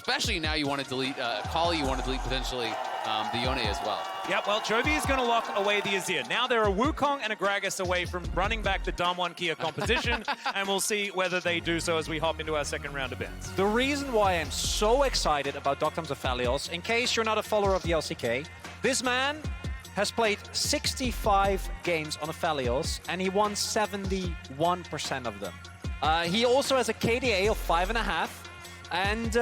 especially now you want to delete Kali, you want to delete potentially the Yone as well. Yeah, well, Chovy is going to lock away the Azir. Now they're a Wukong and a Gragas away from running back the Damwon Kia composition, and we'll see whether they do so as we hop into our second round of bets. The reason why I'm so excited about Deokdam's Aphelios, in case you're not a follower of the LCK, this man has played 65 games on Aphelios, and he won 71% of them. He also has a KDA of 5.5, and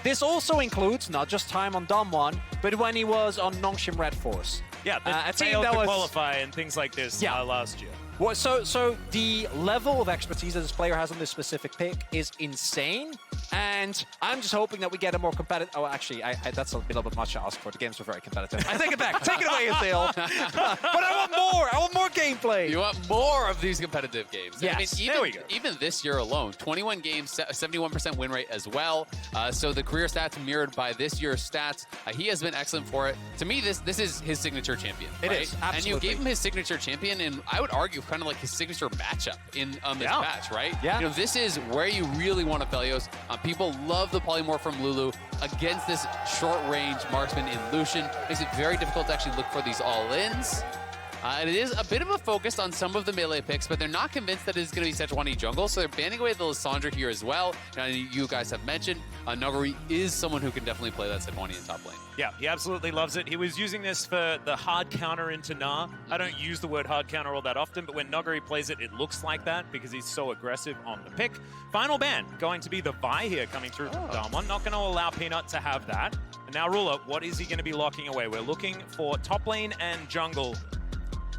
this also includes not just time on Damwon, but when he was on Nongshim Red Force. Yeah, they failed to qualify and things like this last year. Well, so the level of expertise that this player has on this specific pick is insane, and I'm just hoping that we get a more competitive... Oh, actually, that's a little bit much to ask for. The games were very competitive. I take it back. Take it away, Azil. But I want more. I want more gameplay. You want more of these competitive games. Yes, I mean, there we go. Even this year alone, 21 games, 71% win rate as well. So the career stats mirrored by this year's stats. He has been excellent for it. To me, this is his signature champion. It right? is, absolutely. And you gave him his signature champion, and I would argue kind of like his signature matchup in this match, right? Yeah. You know, this is where you really want Aphelios. People love the polymorph from Lulu against this short-range marksman in Lucian. Makes it very difficult to actually look for these all-ins. And it is a bit of a focus on some of the melee picks, but they're not convinced that it's going to be Sejuani jungle, so they're banning away the Lissandra here as well. And you guys have mentioned, Nuguri is someone who can definitely play that Sejuani in top lane. Yeah, he absolutely loves it. He was using this for the hard counter into Na. I don't use the word hard counter all that often, but when Nuguri plays it, it looks like that because he's so aggressive on the pick. Final ban going to be the Vi here coming through from Damwon. Not going to allow Peanut to have that. And now Ruler, what is he going to be locking away? We're looking for top lane and jungle.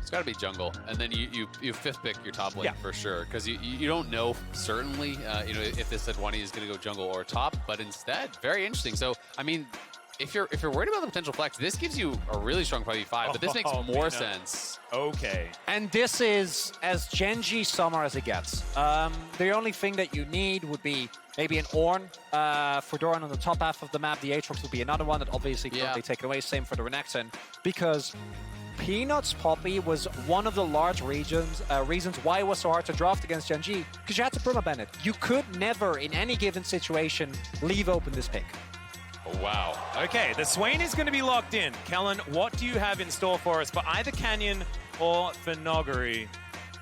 It's got to be jungle, and then you fifth pick your top lane for sure, because you don't know certainly you know, if this Sejuani is going to go jungle or top, but instead very interesting. So I mean, if you're worried about the potential flex, this gives you a really strong 5v5, but this makes more sense. Okay. And this is as Gen.G summer as it gets. The only thing that you need would be maybe an Ornn for Doran on the top half of the map. The Aatrox would be another one that obviously can't be taken away. Same for the Renekton, because Peanut's Poppy was one of the large reasons why it was so hard to draft against Gen.G, because you had to permaban it. You could never, in any given situation, leave open this pick. Oh, wow. Okay, the Swain is going to be locked in. Kellin, what do you have in store for us for either Canyon or for Nuguri?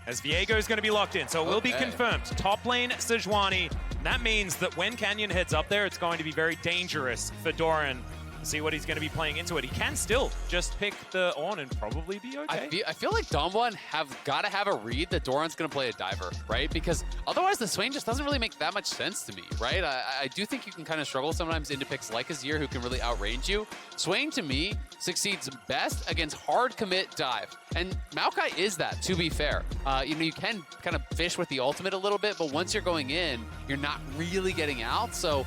As Viego is going to be locked in, so it will be confirmed. Top lane, Sejuani. And that means that when Canyon heads up there, it's going to be very dangerous for Doran. See what he's going to be playing into it. He can still just pick the Ornn and probably be okay. I feel like Damwon have got to have a read that Doran's going to play a diver, right? Because otherwise the Swain just doesn't really make that much sense to me, right? I do think you can kind of struggle sometimes into picks like Azir who can really outrange you. Swain, to me, succeeds best against hard commit dive. And Maokai is that, to be fair. You know, you can kind of fish with the ultimate a little bit, but once you're going in, you're not really getting out. So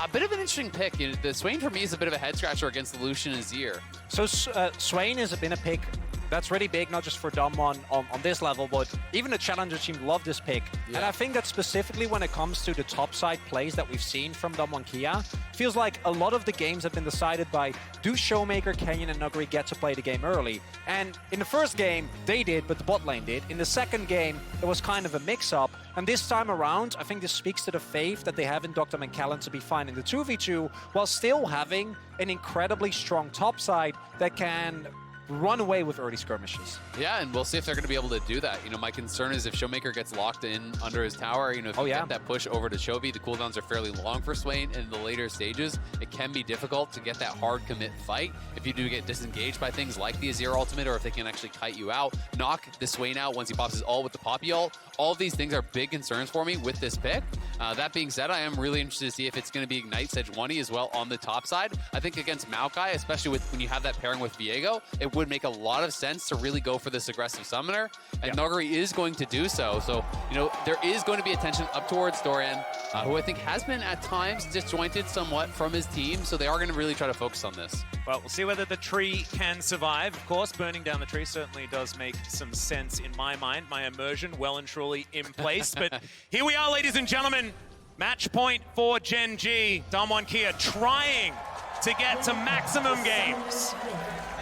a bit of an interesting pick. You know, the Swain for me is a bit of a head scratcher against the Lucian Azir. So Swain has been a pick that's really big, not just for Damwon on this level, but even the challenger team love this pick. And I think that specifically when it comes to the top side plays that we've seen from Damwon Kia, feels like a lot of the games have been decided by, do ShowMaker, Canyon, and Nuguri get to play the game early? And in the first game, they did, but the bot lane did. In the second game, it was kind of a mix-up. And this time around, I think this speaks to the faith that they have in Deokdam and Kellin to be fine in the 2v2, while still having an incredibly strong top side that can run away with early skirmishes. Yeah, and we'll see if they're going to be able to do that. You know, my concern is if ShowMaker gets locked in under his tower, you know, if you get that push over to Chovy, the cooldowns are fairly long for Swain, and in the later stages, it can be difficult to get that hard commit fight if you do get disengaged by things like the Azir ultimate, or if they can actually kite you out, knock the Swain out once he pops his ult with the Poppy ult. All of these things are big concerns for me with this pick. That being said, I am really interested to see if it's going to be Ignite Sejuani as well on the top side. I think against Maokai, especially when you have that pairing with Viego, it would make a lot of sense to really go for this aggressive summoner, and Nuguri is going to do so. So, you know, there is going to be attention up towards Doran, who I think has been at times disjointed somewhat from his team, so they are going to really try to focus on this. Well, we'll see whether the tree can survive. Of course, burning down the tree certainly does make some sense in my mind. My immersion well and truly in place. But here we are, ladies and gentlemen. Match point for Gen.G. Damwon Kia trying to get to maximum games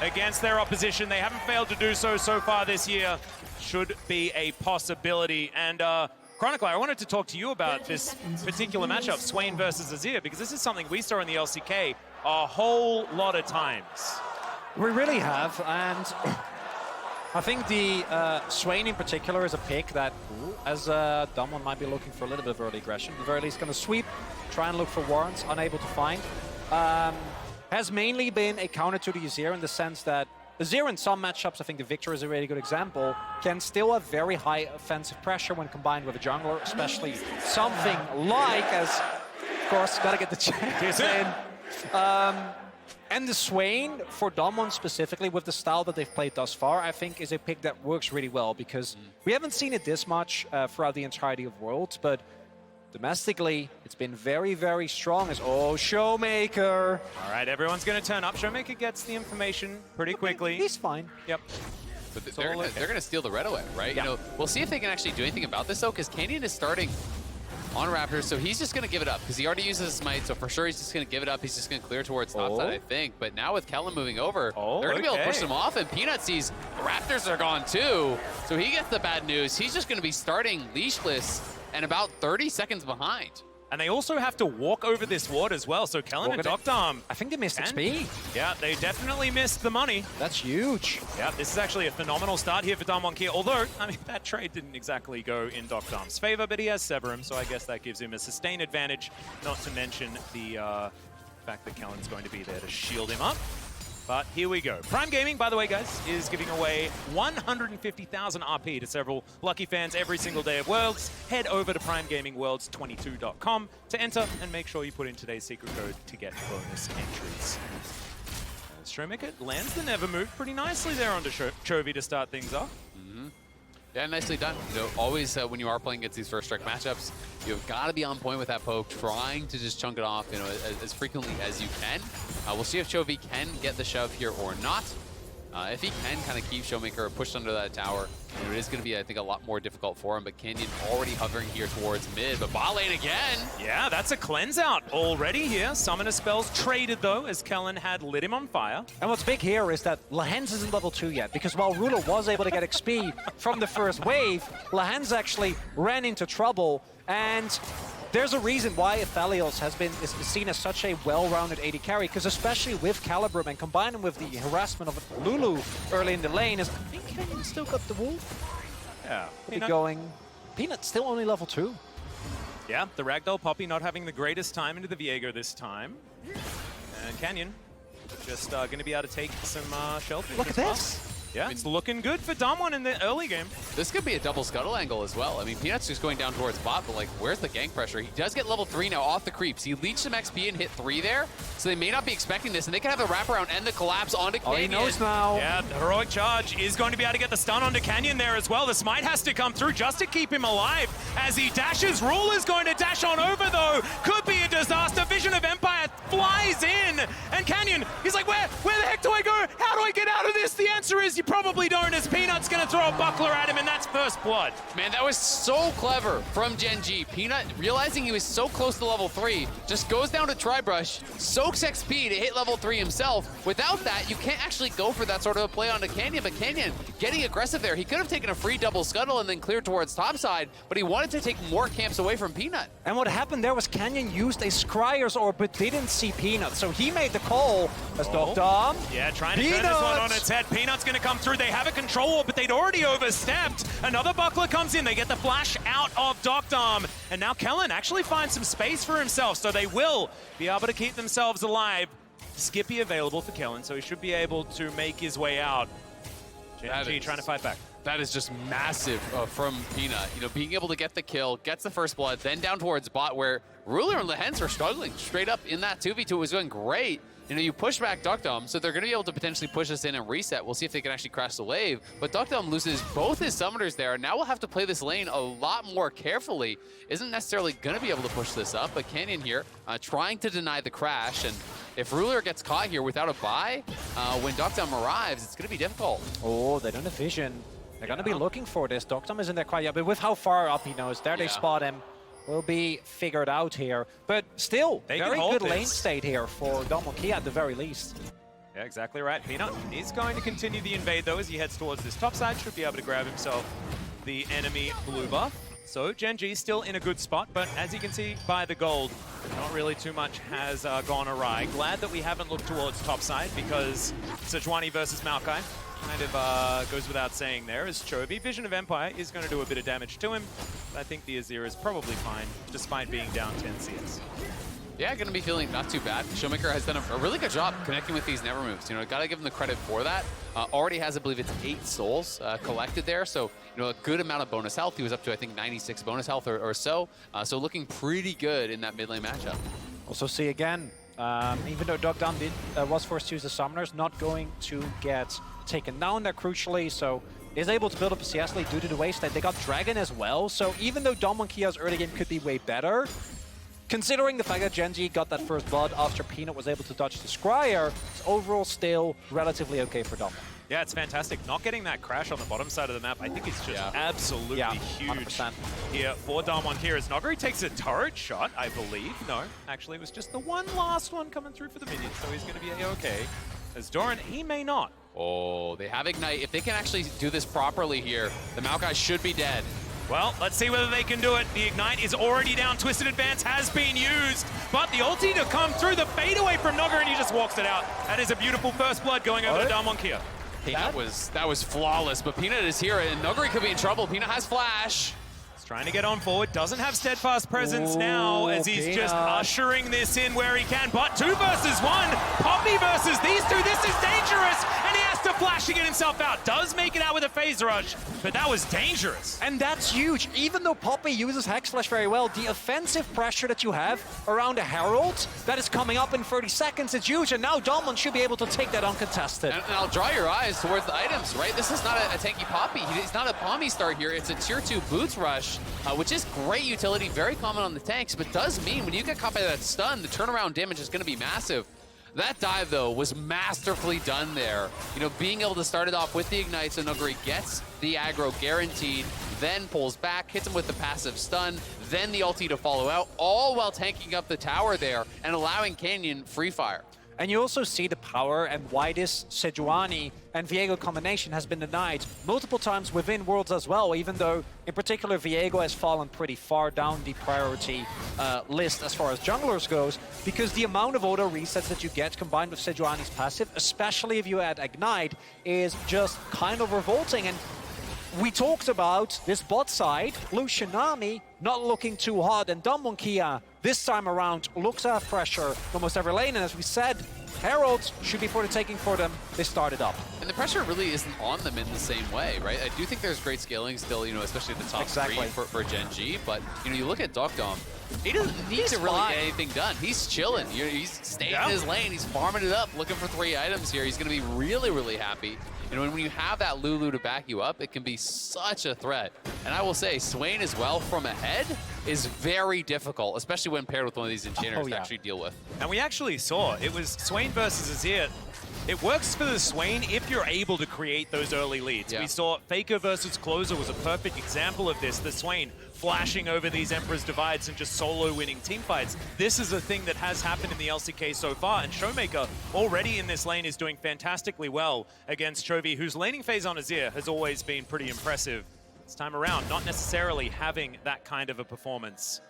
against their opposition. They haven't failed to do so far this year. Should be a possibility. And Chronicler, I wanted to talk to you about this particular matchup, Swain versus Azir, because this is something we saw in the LCK a whole lot of times. We really have, and I think the Swain in particular is a pick that, as Damwon might be looking for a little bit of early aggression, at the very least going to sweep, try and look for warrants, unable to find. Has mainly been a counter to the Azir in the sense that Azir in some matchups, I think the Victor is a really good example, can still have very high offensive pressure when combined with a jungler, especially something like, as, of course, gotta get the chance in. And the Swain, for Damwon specifically, with the style that they've played thus far, I think is a pick that works really well, because we haven't seen it this much throughout the entirety of Worlds, but domestically, it's been very, very strong as, oh, ShowMaker. All right, everyone's going to turn up. ShowMaker gets the information pretty quickly. He's fine. Yep. But they're going to steal the red away, right? Yeah. You know, we'll see if they can actually do anything about this, though, because Canyon is starting on Raptors, so he's just going to give it up, because he already uses a smite, so for sure he's just going to give it up. He's just going to clear towards topside, I think. But now with Kellin moving over, they're going to be able to push him off, and Peanut sees the Raptors are gone too, so he gets the bad news. He's just going to be starting leashless and about 30 seconds behind. And they also have to walk over this ward as well, so Kellin and Deokdam. I think they missed XP. Yeah, they definitely missed the money. That's huge. Yeah, this is actually a phenomenal start here for Damwon KIA, although, I mean, that trade didn't exactly go in Deokdam's favor, but he has Severum, so I guess that gives him a sustained advantage, not to mention the fact that Kellin's going to be there to shield him up. But here we go. Prime Gaming, by the way, guys, is giving away 150,000 RP to several lucky fans every single day of Worlds. Head over to primegamingworlds22.com to enter and make sure you put in today's secret code to get bonus entries. ShowMaker lands the Never Move pretty nicely there onto Chovy to start things off. Yeah, nicely done. You know, always when you are playing against these first strike matchups, you've got to be on point with that poke, trying to just chunk it off, you know, as frequently as you can. We'll see if Chovy can get the shove here or not. If he can kind of keep ShowMaker pushed under that tower, you know, it is going to be, I think, a lot more difficult for him. But Canyon already hovering here towards mid, but bot lane again. Yeah, that's a cleanse out already here. Summoner spells traded, though, as Kellin had lit him on fire. And what's big here is that Lehends isn't level 2 yet, because while Ruler was able to get XP from the first wave, Lehends actually ran into trouble, and there's a reason why Aphelios is seen as such a well-rounded AD carry, because especially with Calibrum and combining with the harassment of Lulu early in the lane, is I think Canyon still got the wolf. Yeah. Peanut still only level 2. Yeah, the Ragdoll Poppy not having the greatest time into the Viego this time. And Canyon just going to be able to take some shellfish. Look at this. Yeah, it's looking good for Damwon in the early game. This could be a double scuttle angle as well. I mean, Peanut's just going down towards bot, but like, where's the gank pressure? He does get level 3 now off the creeps. He leached some XP and hit 3 there, so they may not be expecting this, and they can have the wraparound and the collapse onto Canyon. Oh, he knows now. Yeah, the heroic charge is going to be able to get the stun onto Canyon there as well. The smite has to come through just to keep him alive as he dashes. Ruler's going to dash on over, though. Could be a disaster. Vision of Empire flies in, and Canyon, he's like, where the heck do I go? How do I get out of this? The answer is you probably don't, as Peanut's going to throw a buckler at him, and that's first blood. Man, that was so clever from Gen.G. Peanut, realizing he was so close to level 3, just goes down to Tribrush, soaks XP to hit level 3 himself. Without that, you can't actually go for that sort of a play onto Canyon, but Canyon getting aggressive there. He could have taken a free double scuttle and then cleared towards topside, but he wanted to take more camps away from Peanut. And what happened there was Canyon used a Scryer's orb, but didn't see Peanut, so he made the call as Deokdam. Yeah, trying to turn this one on its head. Peanut's going to come through. They have a control orb, but they'd already overstepped. Another buckler comes in. They get the flash out of Deokdam. And now Kellin actually finds some space for himself, so they will be able to keep themselves alive. Skippy available for Kellin, so he should be able to make his way out. Gen.G trying to fight back. That is just massive from Peanut. You know, being able to get the kill, gets the first blood, then down towards bot where Ruler and Lehends are struggling straight up in that 2v2. It was going great. You know, you push back Deokdam, so they're going to be able to potentially push us in and reset. We'll see if they can actually crash the wave. But Deokdam loses both his summoners there, and now we'll have to play this lane a lot more carefully. Isn't necessarily going to be able to push this up, but Canyon here trying to deny the crash. And if Ruler gets caught here without a buy, when Deokdam arrives, it's going to be difficult. Oh, they don't have vision. They're going to be looking for this. Deokdam isn't there quite yet, but with how far up he knows, there they spot him. Will be figured out here. But still, very good lane state here for Damwon KIA at the very least. Yeah, exactly right. Peanut is going to continue the invade, though, as he heads towards this top side. Should be able to grab himself the enemy blue buff. So Gen.G still in a good spot, but as you can see by the gold, not really too much has gone awry. Glad that we haven't looked towards topside because Sejuani versus Maokai kind of goes without saying there, as Chovy, Vision of Empire, is going to do a bit of damage to him. But I think the Azir is probably fine, despite being down 10 CS. Yeah, going to be feeling not too bad. ShowMaker has done a really good job connecting with these never moves. You know, got to give him the credit for that. Already has, I believe it's 8 souls collected there. So, you know, a good amount of bonus health. He was up to, I think, 96 bonus health or so. So looking pretty good in that mid lane matchup. Also see again, even though Deokdam was forced to use the summoners, not going to get taken down there crucially. So is able to build up a CS lead due to the waste that they got Dragon as well. So even though DWG KIA's early game could be way better, considering the fact that Gen.G got that first blood after Peanut was able to dodge the Scryer, it's overall still relatively okay for DWG. Yeah, it's fantastic. Not getting that crash on the bottom side of the map, I think it's just absolutely huge 100%. here for DWG KIA. As Nuguri takes a turret shot, I believe. No, actually it was just the one last one coming through for the minions, so he's going to be A-okay. As Doran, he may not. Oh, they have Ignite. If they can actually do this properly here, the Maokai should be dead. Well, let's see whether they can do it. The Ignite is already down. Twisted Advance has been used. But the ulti to come through, the fade away from Nuguri, and he just walks it out. That is a beautiful first blood going over to DWG KIA. That was flawless, but Peanut is here, and Nuguri could be in trouble. Peanut has flash. He's trying to get on forward. Doesn't have steadfast presence now, as he's just ushering this in where he can. But 2 versus 1. Poppy versus these two. This is dangerous, and he has to flash to get himself out. Does make it out with a phase rush, but that was dangerous. And that's huge. Even though Poppy uses Hex Flash very well, the offensive pressure that you have around a Herald that is coming up in 30 seconds is huge, and now Doran should be able to take that uncontested. And I'll draw your eyes towards the items, right? This is not a tanky Poppy. He's not a Pommy start here. It's a tier 2 Boots Rush, which is great utility, very common on the tanks, but does mean when you get caught by that stun, the turnaround damage is going to be massive. That dive, though, was masterfully done there. You know, being able to start it off with the Ignite, so Nuguri gets the aggro guaranteed, then pulls back, hits him with the passive stun, then the ulti to follow out, all while tanking up the tower there and allowing Canyon free fire. And you also see the power and why this Sejuani and Viego combination has been denied multiple times within Worlds as well, even though, in particular, Viego has fallen pretty far down the priority list as far as junglers goes, because the amount of auto resets that you get combined with Sejuani's passive, especially if you add Ignite, is just kind of revolting. And we talked about this bot side, Lucian Nami, not looking too hot, and DWG KIA this time around looks to have pressure almost every lane, and as we said, Heralds should be for the taking for them. They started up. And the pressure really isn't on them in the same way, right? I do think there's great scaling still, you know, especially at the top 3 for Gen.G, but, you know, you look at Deokdam, he doesn't need to really get anything done. He's chilling. He's staying in his lane. He's farming it up, looking for 3 items here. He's going to be really, really happy. And when you have that Lulu to back you up, it can be such a threat. And I will say, Swain as well from ahead is very difficult, especially when paired with one of these enchanters to actually deal with. And we actually saw, it was Swain versus Azir. It works for the Swain if you're able to create those early leads. We saw Faker versus Closer was a perfect example of this. The Swain flashing over these Emperor's Divides and just solo winning teamfights. This is a thing that has happened in the LCK so far, and ShowMaker already in this lane is doing fantastically well against Chovy, whose laning phase on Azir has always been pretty impressive. This time around, not necessarily having that kind of a performance.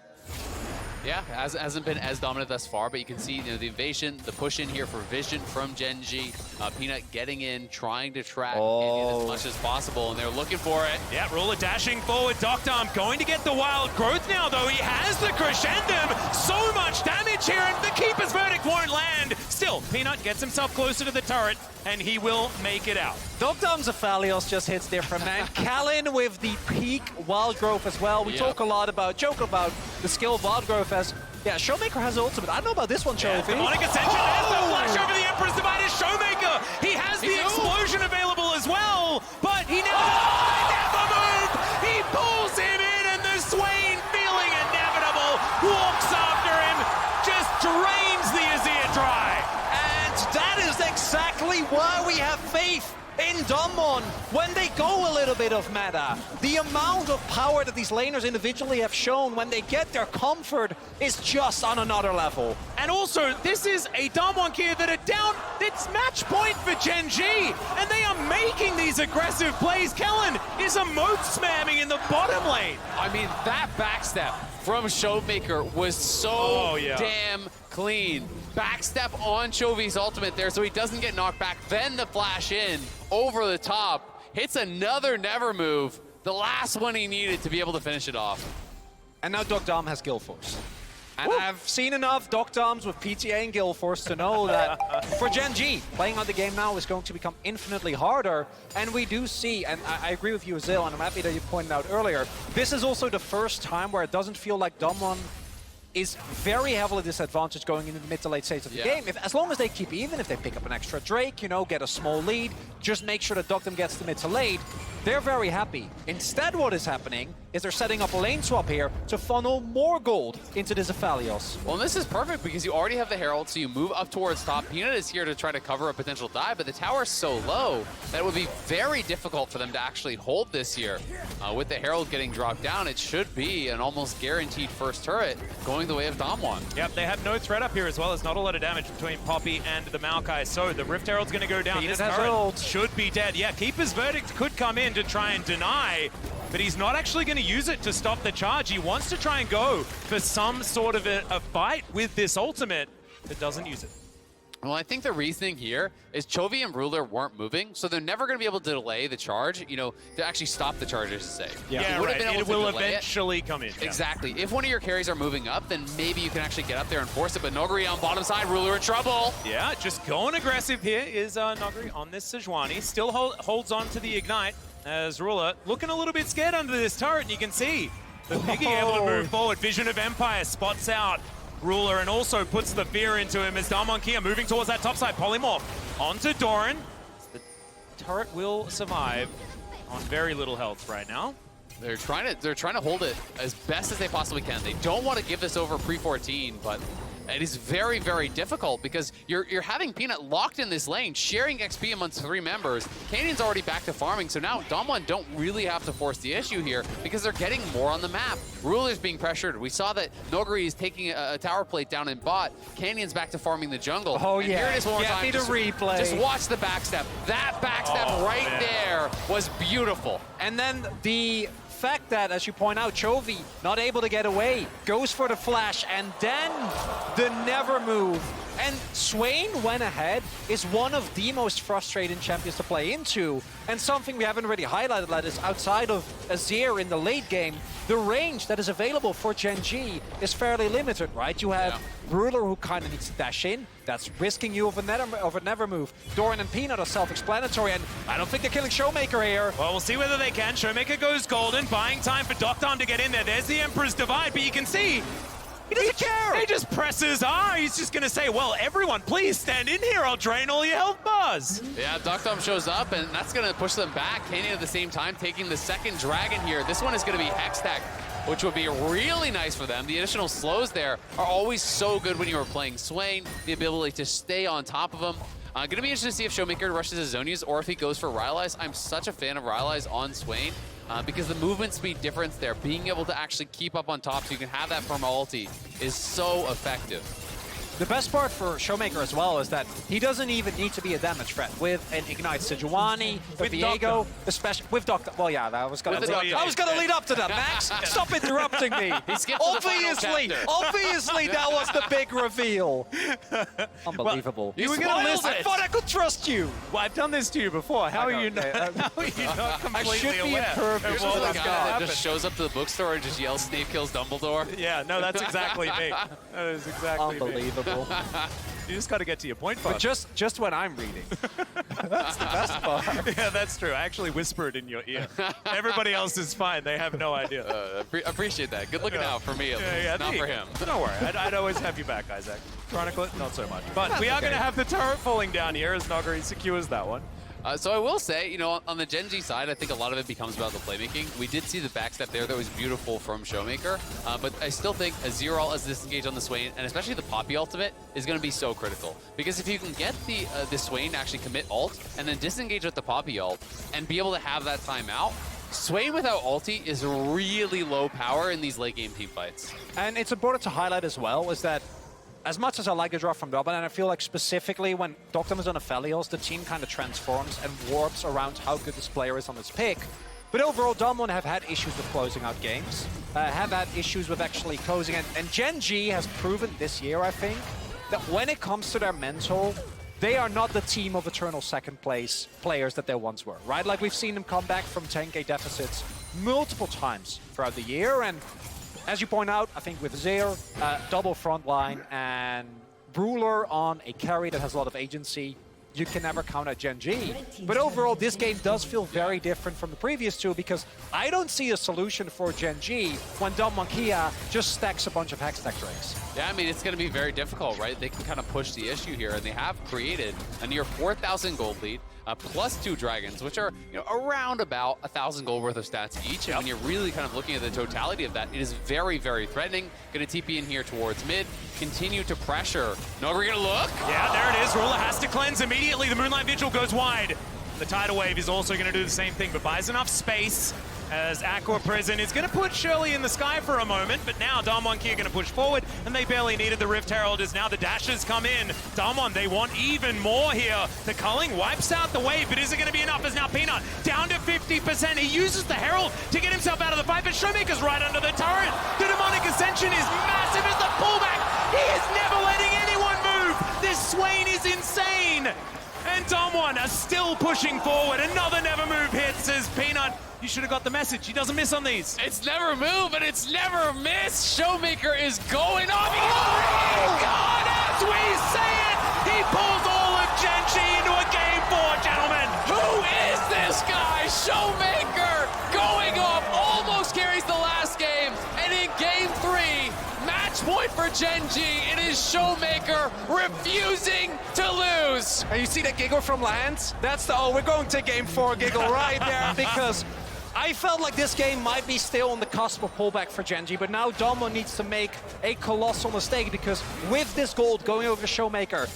Yeah, hasn't been as dominant thus far, but you can see, you know, the invasion, the push in here for Vision from Gen.G. Peanut getting in, trying to track Canyon as much as possible, and they're looking for it. Yeah, Ruler dashing forward. Deokdam going to get the wild growth now, though. He has the crescendum. So much damage here, and the Keeper's Verdict won't land. Still, Peanut gets himself closer to the turret, and he will make it out. Deokdam's Aphelios just hits different, man. Kellin with the peak wild growth as well. We joke about the skill of wild growth as, ShowMaker has ultimate. I don't know about this one, Chovy. Demonic Ascension has the flash over the Emperor's Divide is ShowMaker. He has the explosion available as well, but he never moved. He pulls him in, and the Swain, feeling inevitable, walks after him, just drains the Azir dry. And that is exactly why we have faith in DWG. Damwon, when they go a little bit of meta, the amount of power that these laners individually have shown when they get their comfort is just on another level. And also, this is a Damwon Kia that are down. It's match point for Gen.G, and they are making these aggressive plays. Kellin is emote spamming in the bottom lane. I mean, that backstep from ShowMaker was so damn clean. Backstep on Chovy's ultimate there so he doesn't get knocked back. Then the flash in, over the top, hits another never move. The last one he needed to be able to finish it off. And now Deokdam has Guild Force. And I've seen enough Deokdams with PTA and Guild Force to know that for Gen.G, playing on the game now is going to become infinitely harder. And we do see, and I agree with you, Azil, and I'm happy that you pointed out earlier, this is also the first time where it doesn't feel like Damwon is very heavily disadvantaged going into the mid to late stage of the game. As long as they keep even, if they pick up an extra Drake, you know, get a small lead, just make sure that Deokdam gets the mid to late, they're very happy. Instead, what is happening is they're setting up a lane swap here to funnel more gold into this Aphelios. Well, and this is perfect because you already have the Herald, so you move up towards top. Peanut is here to try to cover a potential dive, but the tower is so low that it would be very difficult for them to actually hold this here. With the Herald getting dropped down, it should be an almost guaranteed first turret going the way of Damwon. Yep, they have no threat up here as well. There's not a lot of damage between Poppy and the Maokai, so the Rift Herald's going to go down. Peanut This has turret ult. should be dead. Yeah, Keeper's Verdict could come in to try and deny, but he's not actually going to use it to stop the charge. He wants to try and go for some sort of a fight with this ultimate, but doesn't use it. Well, I think the reasoning here is Chovy and Ruler weren't moving, so they're never going to be able to delay the charge, you know, to actually stop the charge, I should say. Yeah, right. It will eventually come in. Exactly. If one of your carries are moving up, then maybe you can actually get up there and force it, but Nuguri on bottom side, Ruler in trouble. Yeah, just going aggressive here is Nuguri on this Sejuani. Still holds on to the Ignite as Ruler looking a little bit scared under this turret, and you can see the Piggy able to move forward. Vision of Empire spots out Ruler and also puts the fear into him as Damwon Kia moving towards that top side. Polymorph onto Doran. The turret will survive on very little health right now. They're trying to hold it as best as they possibly can. They don't want to give this over pre-14, but it is very, very difficult because you're having Peanut locked in this lane, sharing XP amongst 3 members. Canyon's already back to farming, so now Damwon don't really have to force the issue here because they're getting more on the map. Ruler's being pressured. We saw that Nuguri is taking a tower plate down in bot. Canyon's back to farming the jungle. Oh, and yeah. Here it is one more Get time. me to replay. Just watch the backstep. That backstep there was beautiful. And then the fact that, as you point out, Chovy not able to get away, goes for the flash, and then the never move. And Swain went ahead, is one of the most frustrating champions to play into, and something we haven't really highlighted that is outside of Azir in the late game, the range that is available for Gen.G is fairly limited, right? You have Ruler who kind of needs to dash in, that's risking you of a never move. Doran and Peanut are self-explanatory, and I don't think they're killing ShowMaker here. Well, we'll see whether they can. ShowMaker goes golden, buying time for Deokdam to get in there. There's the Emperor's Divide, but you can see he doesn't care. He just presses R. He's just going to say, well, everyone, please stand in here. I'll drain all your health bars. Yeah, Deokdam shows up, and that's going to push them back. Canyon at the same time taking the second dragon here. This one is going to be Hextech, which would be really nice for them. The additional slows there are always so good when you are playing Swain. The ability to stay on top of them. Going to be interesting to see if ShowMaker rushes his Zonias or if he goes for Rylai's. I'm such a fan of Rylai's on Swain. Because the movement speed difference there, being able to actually keep up on top so you can have that perma ulti is so effective. The best part for ShowMaker as well is that he doesn't even need to be a damage threat with an Ignite Sejuani, with Viego, especially with Deokdam. Well, yeah, I was gonna lead up to that. Max, stop interrupting me. Obviously, that was the big reveal. Unbelievable. You were gonna listen. I thought I could trust you. Well, I've done this to you before. How are you not completely aware? You're the guy that just shows up to the bookstore and just yells, Snape kills Dumbledore. Yeah, no, that's exactly me. That is exactly Unbelievable. me. You just got to get to your point, But just when I'm reading. That's the best part. Yeah, that's true. I actually whispered in your ear. Everybody else is fine. They have no idea. Appreciate that. Good looking out for me, at least. Not for him. Don't worry. I'd always have you back, Isaac. Chronicle it, not so much. But we are going to have the turret falling down here as Nuguri secures that one. So I will say, you know, on the Gen.G side, I think a lot of it becomes about the playmaking. We did see the backstep there that was beautiful from ShowMaker, but I still think Azir ult as disengage on the Swain, and especially the Poppy ultimate, is going to be so critical. Because if you can get the Swain to actually commit ult, and then disengage with the Poppy ult, and be able to have that timeout, Swain without ulti is really low power in these late game team fights. And it's important to highlight as well is that as much as I like the draw from Doran, and I feel like specifically when Deokdam is on Aphelios, the team kind of transforms and warps around how good this player is on this pick. But overall, Doran have had issues with closing out games, have had issues with actually closing, and Gen.G has proven this year, I think, that when it comes to their mental, they are not the team of eternal second place players that they once were, right? Like we've seen them come back from 10k deficits multiple times throughout the year, and as you point out, I think with Azir, double front line, and Ruler on a carry that has a lot of agency, you can never count out Gen.G. But overall, this game does feel very different from the previous two because I don't see a solution for Gen.G when DWG KIA just stacks a bunch of Hextech Drakes. Yeah, I mean, it's going to be very difficult, right? They can kind of push the issue here, and they have created a near 4,000 gold lead, plus 2 dragons, which are, you know, around about 1,000 gold worth of stats each. And when you're really kind of looking at the totality of that, it is very, very threatening. Going to TP in here towards mid, continue to pressure. Nuguri gonna look. Yeah, there it is. Ruler has to cleanse immediately. The Moonlight Vigil goes wide. The Tidal Wave is also going to do the same thing, but buys enough space as Aqua Prison is going to put Shirley in the sky for a moment, but now DWG KIA are going to push forward, and they barely needed the Rift Herald as now the dashes come in. DWG, they want even more here. The Culling wipes out the wave, but is it going to be enough? As now Peanut down to 50%. He uses the Herald to get himself out of the fight, but ShowMaker's right under the turret. The Demonic Ascension is massive as the pullback. He is never letting anyone move. This Swain is insane. And DWG are still pushing forward. Another never move hits as Peanut. You should have got the message. He doesn't miss on these. It's never move, and it's never miss. ShowMaker is going off. Oh God, as we say it, he pulls all of Gen.G into a game 4, gentlemen. Who is this guy? ShowMaker going off, almost carries the last game, and in game 3, match point for Gen.G. It is ShowMaker refusing to lose. And you see that giggle from Lehends? That's the, oh, we're going to game 4 giggle right there, because I felt like this game might be still on the cusp of pullback for Gen.G, but now Domo needs to make a colossal mistake because with this gold going over ShowMaker,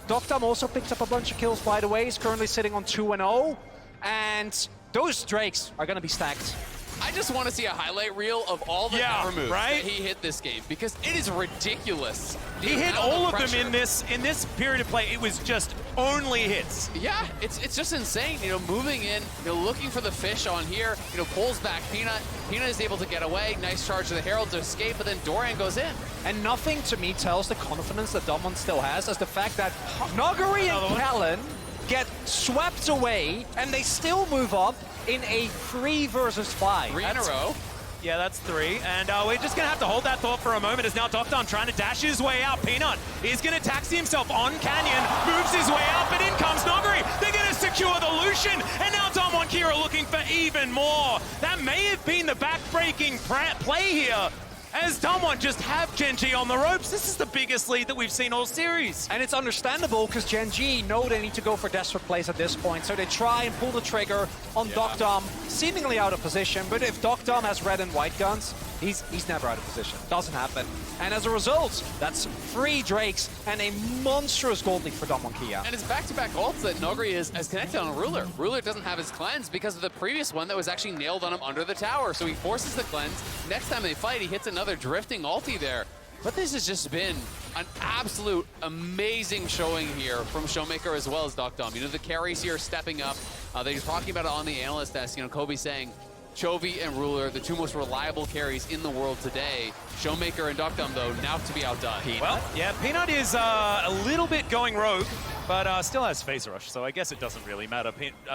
Deokdam also picked up a bunch of kills, by the way. He's currently sitting on 2-0, and those Drakes are going to be stacked. I just want to see a highlight reel of all the never moves that he hit this game because it is ridiculous. He hit all of them in this period of play. It was just only hits. Yeah, it's just insane. You know, moving in, you know, looking for the fish on here. You know, pulls back Peanut. Peanut is able to get away. Nice charge to the Herald to escape, but then Doran goes in. And nothing to me tells the confidence that Doran still has as the fact that Nuguri and Kellin get swept away, and they still move up in a 3 versus 5. 3 in a row. Yeah, that's 3. And we're just going to have to hold that thought for a moment as now Deokdam trying to dash his way out. Peanut is going to taxi himself on Canyon, moves his way out, but in comes Nuguri. They're going to secure the Lucian, and now DWG KIA are looking for even more. That may have been the back-breaking play here, as DWG just have Gen.G on the ropes. This is the biggest lead that we've seen all series. And it's understandable because Gen.G know they need to go for desperate plays at this point, so they try and pull the trigger on Deokdam, seemingly out of position, but if Deokdam has red and white guns, he's never out of position. Doesn't happen. And as a result, that's 3 Drakes and a monstrous gold lead for DWG KIA. And it's back-to-back ults that Nuguri has connected on Ruler. Ruler doesn't have his cleanse because of the previous one that was actually nailed on him under the tower, so he forces the cleanse. Next time they fight, he hits another drifting ulti there. But this has just been an absolute amazing showing here from ShowMaker as well as Deokdam. You know, the carries here stepping up. They're talking about it on the analyst desk. You know, Chovy saying Chovy and Ruler, the 2 most reliable carries in the world today. ShowMaker and Deokdam, though, now to be outdone. Well, yeah, Peanut is a little bit going rogue, but still has Phase Rush, so I guess it doesn't really matter.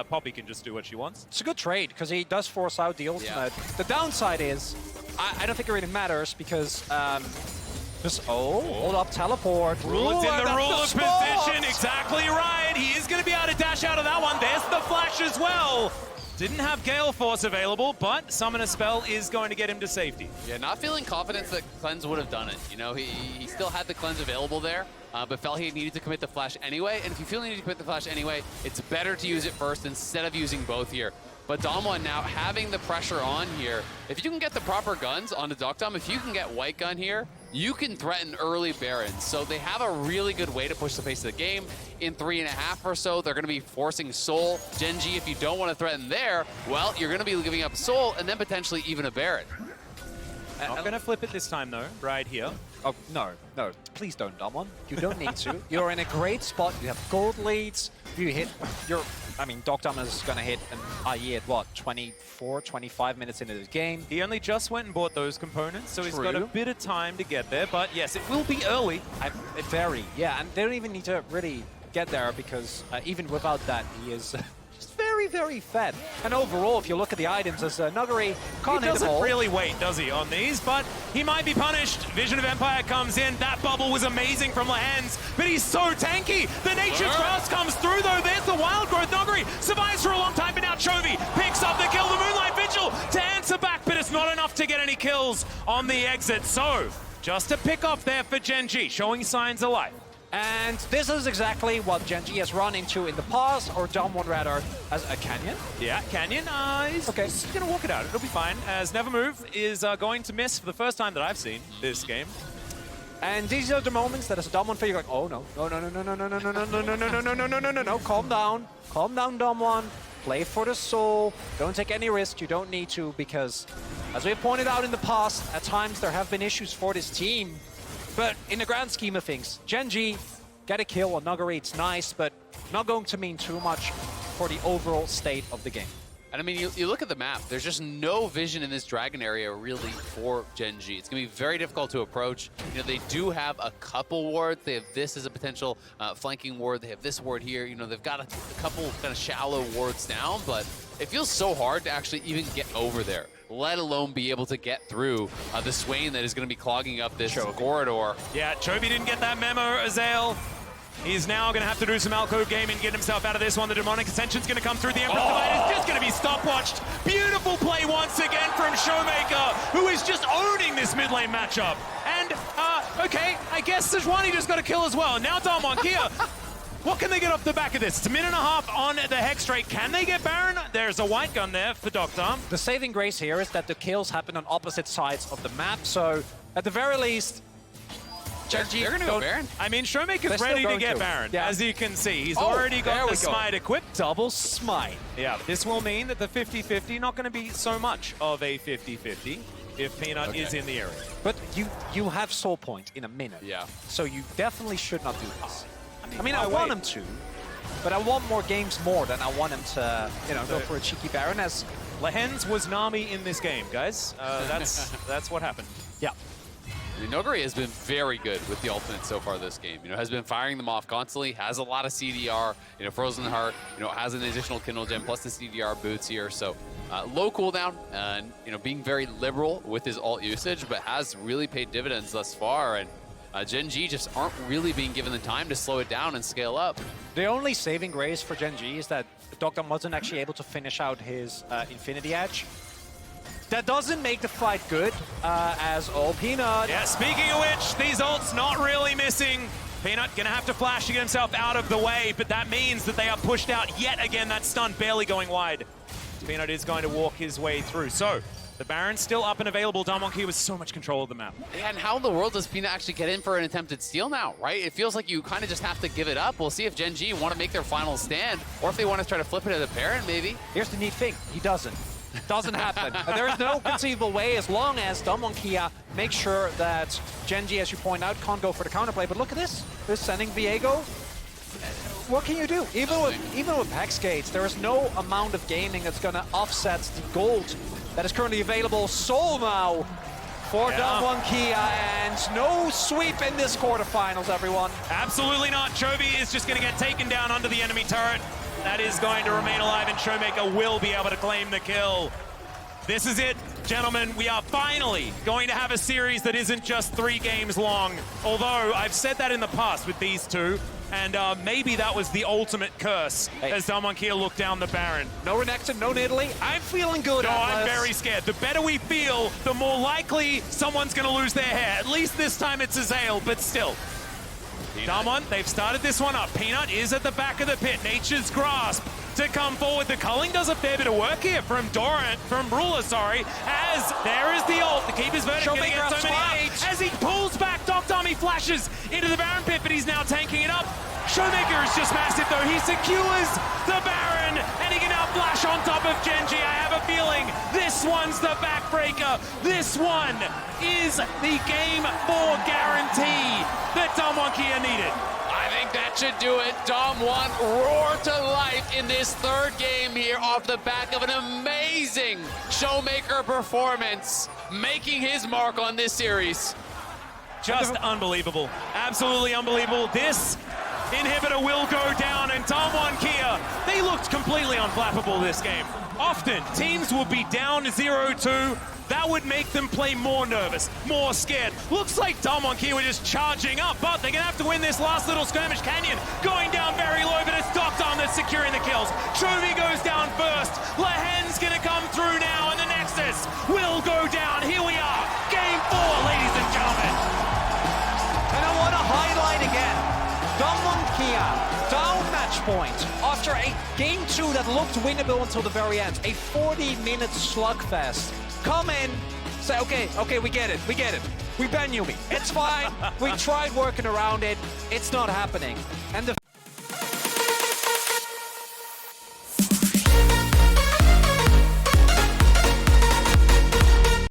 Poppy can just do what she wants. It's a good trade, because he does force out the ultimate. The downside is, I don't think it really matters, because hold up, teleport. Ruler's in the ruler position, exactly right. He is going to be able to dash out of that one. There's the flash as well. Didn't have Gale Force available, but Summoner Spell is going to get him to safety. Yeah, not feeling confident that Cleanse would have done it. You know, he still had the Cleanse available there, but felt he needed to commit the Flash anyway. And if you feel you need to commit the Flash anyway, it's better to use it first instead of using both here. But Damwon now having the pressure on here, if you can get the proper guns onto Deokdam, if you can get White Gun here, you can threaten early Barons. So they have a really good way to push the pace of the game. In 3.5 or so, they're going to be forcing Soul. Gen.G, if you don't want to threaten there, well, you're going to be giving up Soul and then potentially even a Baron. I'm going to flip it this time, though, right here. Oh, no. Please don't, Damwon. You don't need to. You're in a great spot. You have gold leads. You hit Deokdam is going to hit an IE at what, 24, 25 minutes into the game. He only just went and bought those components, so he's True. got a bit of time to get there. But yes, it will be early. Very, yeah. And they don't even need to really get there because even without that, he is just very, very fed. And overall, if you look at the items, as Nuguri can't He hit them doesn't all. really wait, does he, on these? But he might be punished. Vision of Empire comes in. That bubble was amazing from Lehends, but he's so tanky. The Nature Grasp comes through, though. There's the Wild Growth. Nuguri survives for a long time, but now Chovy picks up the kill. The Moonlight Vigil to answer back, but it's not enough to get any kills on the exit. So, just a pick off there for Gen.G, showing signs of life. And this is exactly what Gen.G has run into in the past, or Damwon rather, as a Canyon. Yeah, Canyon, he's going to walk it out. It'll be fine, as Nevermove is going to miss for the first time that I've seen this game. And these are the moments that as a Damwon fan, you're like, oh no, no, calm down, Damwon. Play for the soul. Don't take any risk. You don't need to, because as we have pointed out in the past, at times there have been issues for this team. But in the grand scheme of things, Gen.G get a kill on Nuguri, it's nice, but not going to mean too much for the overall state of the game. And I mean, you look at the map, there's just no vision in this Dragon area really for Gen.G. It's going to be very difficult to approach. You know, they do have a couple wards. They have this as a potential flanking ward. They have this ward here. You know, they've got a couple kind of shallow wards down, but it feels so hard to actually even get over there, let alone be able to get through the Swain that is going to be clogging up this corridor. Yeah, Chovy didn't get that memo, Azale. He's now going to have to do some alcove gaming and get himself out of this one. The Demonic Ascension's going to come through. The Emperor's Divide is just going to be stopwatched. Beautiful play once again from ShowMaker, who is just owning this mid lane matchup. And, okay, I guess Sejuani just got a kill as well. And now DWG KIA. What can they get off the back of this? It's a minute and a half on the Hex Rate. Can they get Baron? There's a White Gun there for Deokdam. The saving grace here is that the kills happen on opposite sides of the map, so at the very least, Gen.G They're going to go Baron. I mean, ShowMaker's ready to get Baron, as you can see. He's already got the Smite equipped. Double Smite. Yeah, this will mean that the 50-50, not going to be so much of a 50-50 if Peanut is in the area. But you have Soul Point in a minute. Yeah. So you definitely should not do this. I mean, I want him to, but I want more games more than I want him to, you know, go for a cheeky Baron as... Lehends was Nami in this game, guys. That's what happened. Yeah. Nuguri has been very good with the ultimate so far this game. You know, has been firing them off constantly, has a lot of CDR, you know, Frozen Heart, you know, has an additional Kindle Gem plus the CDR boots here. So low cooldown and, you know, being very liberal with his ult usage, but has really paid dividends thus far. And Gen.G just aren't really being given the time to slow it down and scale up. The only saving grace for Gen.G is that Deokdam wasn't actually able to finish out his Infinity Edge. That doesn't make the fight good, as Peanut. Yeah, speaking of which, these ults not really missing. Peanut gonna have to flash to get himself out of the way, but that means that they are pushed out yet again. That stun barely going wide. Peanut is going to walk his way through. So, the Baron's still up and available. DWG KIA with so much control of the map. Yeah, and how in the world does Peanut actually get in for an attempted steal now, right? It feels like you kind of just have to give it up. We'll see if Gen.G want to make their final stand, or if they want to try to flip it at the Baron, maybe. Here's the neat thing, he doesn't. Doesn't happen. There is no conceivable way, as long as DWG KIA makes sure that Gen.G, as you point out, can't go for the counterplay. But look at this. They're sending Viego. What can you do? Even with Hex Gates, there is no amount of gaming that's going to offset the gold that is currently available. Soul now for DWG KIA, and no sweep in this quarterfinals, everyone. Absolutely not. Chovy is just going to get taken down under the enemy turret. That is going to remain alive, and ShowMaker will be able to claim the kill. This is it, gentlemen. We are finally going to have a series that isn't just 3 games long. Although, I've said that in the past with these two. and maybe that was the ultimate curse as Damwon Kia looked down the Baron. No Renekton, no Nidalee. I'm feeling good. No, Atlas. I'm very scared. The better we feel, the more likely someone's going to lose their hair. At least this time it's Azale, but still. Damwon, they've started this one up. Peanut is at the back of the pit. Nature's Grasp to come forward. The culling does a fair bit of work here from Doran, from Ruler, sorry, as there is the ult. The Keeper's Verdict going to get so many up. As he pulls back, Deokdam, he flashes into the Baron pit, but he's now tanking it up. ShowMaker is just massive, though. He secures the Baron, and he can now flash on top of Gen.G. I have a feeling this one's the backbreaker. This one is the Game 4 guarantee that Damwon Kia needed. I think that should do it. Dom1 roar to life in this third game here off the back of an amazing ShowMaker performance, making his mark on this series. Just unbelievable. Absolutely unbelievable. This inhibitor will go down, and Damwon Kia, they looked completely unflappable this game. Often, teams will be down 0-2. That would make them play more nervous, more scared. Looks like Damwon Kia were just charging up, but they're going to have to win this last little skirmish. Canyon going down very low, but it's Deokdam that's securing the kills. Chovy goes down first. Lehends going to come through now, and the Nexus will go down. Here we are, Game 4, ladies and gentlemen. And I want to highlight again, Damwon Kia, down match point, after a Game 2 that looked winnable until the very end, a 40-minute slugfest. Come in, say, okay, we get it. We ban Yumi. It's fine. We tried working around it. It's not happening. And the